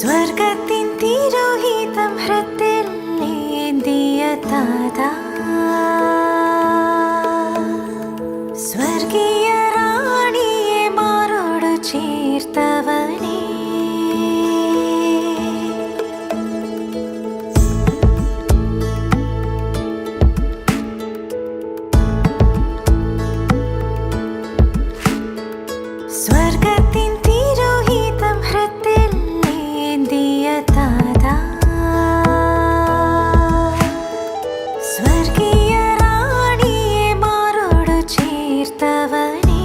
സ്വർഗത്തിൻ തിരുഹിതം ഹൃത്തിൽ ഏന്തിയ താതാ, സ്വർഗീയ റാണിയെ മാറോടു ചേർത്തവനേ, സ്വർഗത്തിൻ തിരുഹിതം ഹൃത്തിൽ ഏന്തിയ താതാ, സ്വർഗീയ റാണിയെ മാറോടു ചേർത്തവനേ,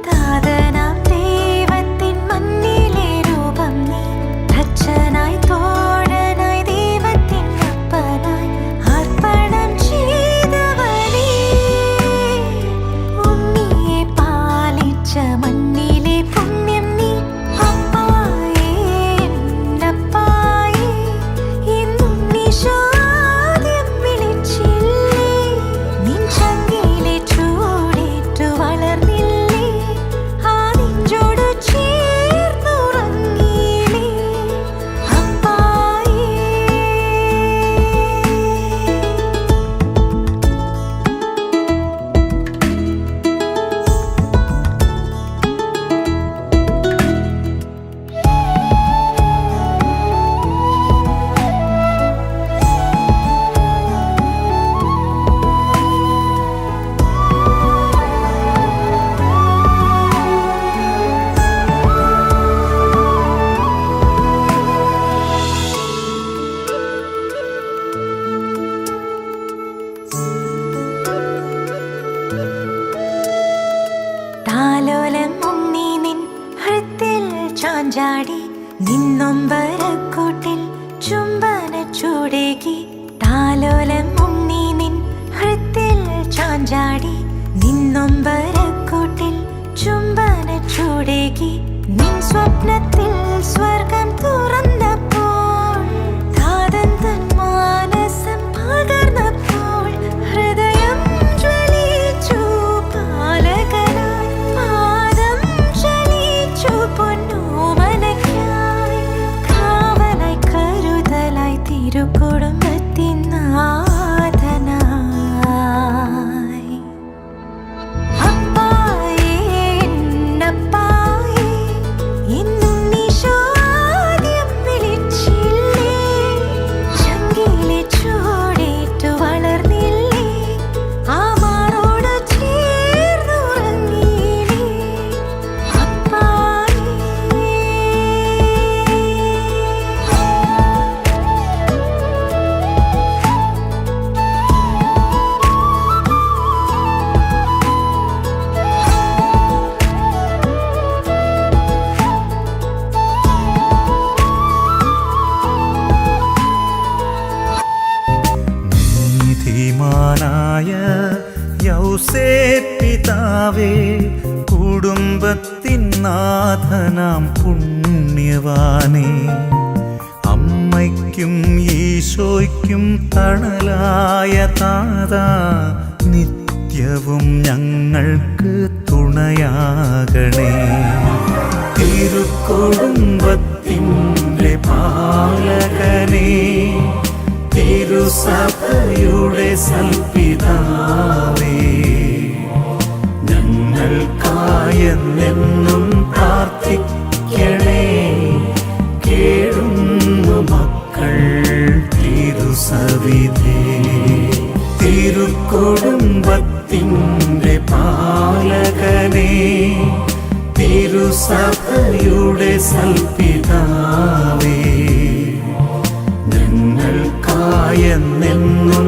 താതനാം ദൈവത്തിൻ മണ്ണിലെ രൂപം നീ, അച്ഛനായി തോഴനായി ദൈവത്തിൻ അപ്പനായി അർപ്പണം ചെയ്തവനേ, ഉണ്ണിയെ പാലിച്ച മണ്ണിലെ പുണ്യം നീ, അപ്പായേ എന്നപ്പായേ എന്നുണ്ണീശോ ആദ്യം വിളിച്ചില്ലേ, നിൻ ചങ്കിലെ ചൂടേറ്റു വളർന്നില്ലേ, ആ നെഞ്ചോടു ചേർന്നുറങ്ങിയില്ലേ, അപ്പായേ. താലോലം ഉണ്ണി നിൻ ഹൃത്തിൽ ചാഞ്ചാടി, നിന്നൊമ്പരക്കൂട്ടിൽ ചുംബന ചൂടേകി, താലോലം ഉണ്ണി നിൻ ഹൃത്തിൽ ചാഞ്ചാടി, നിന്നൊമ്പരക്കൂട്ടിൽ ചുംബന ചൂടേകി, നിൻ സ്വപ്നത്തിൽ സ്വർഗം തുറന്നപ്പോൾ, താതൻ തൻ മാനസം പകർന്നപ്പോൾ, ഹൃദയം ജ്വലിച്ചു പാലകനായി, പാദം ചലിച്ചു പൊന്നോമനയ്ക്കായി, കാവലായി കരുതലായി തിരുക്കുടുംബത്തിൻ നാഥനായി, അപ്പായേ എന്നപ്പായേ എന്നുണ്ണീശോ ആദ്യം വിളിച്ചില്ലേ, ചങ്കിലെ ചൂടേറ്റു വളർന്നില്ലേ, ആ മാറോടു ചേർന്നുറങ്ങിയില്ലേ, അപ്പായേ. നീതിമാനായ യൗസേപ്പ് പിതാവേ, കുടുംബത്തിൻ നാഥനാം പുണ്യവാനേ, അമ്മയ്ക്കും ഈശോയ്ക്കും തണലായ താതാ, നിത്യവും ഞങ്ങൾക്ക് തുണയാകണേ, തിരുക്കുടുംബത്തിൻ്റെ പാലകനേ, തിരുസഭയുടെ സൽപിതാവേ, ഞങ്ങൾക്കായെന്നെന്നും പ്രാർത്ഥിക്കണേ, കേഴുന്നു മക്കൾ തിരുസവിധേ, തിരുക്കുടുംബത്തിൻ്റെ പാലകനേ, തിരുസഭയുടെ സൽപിതാവേ, ഞങ്ങൾക്കായെന്നെന്നും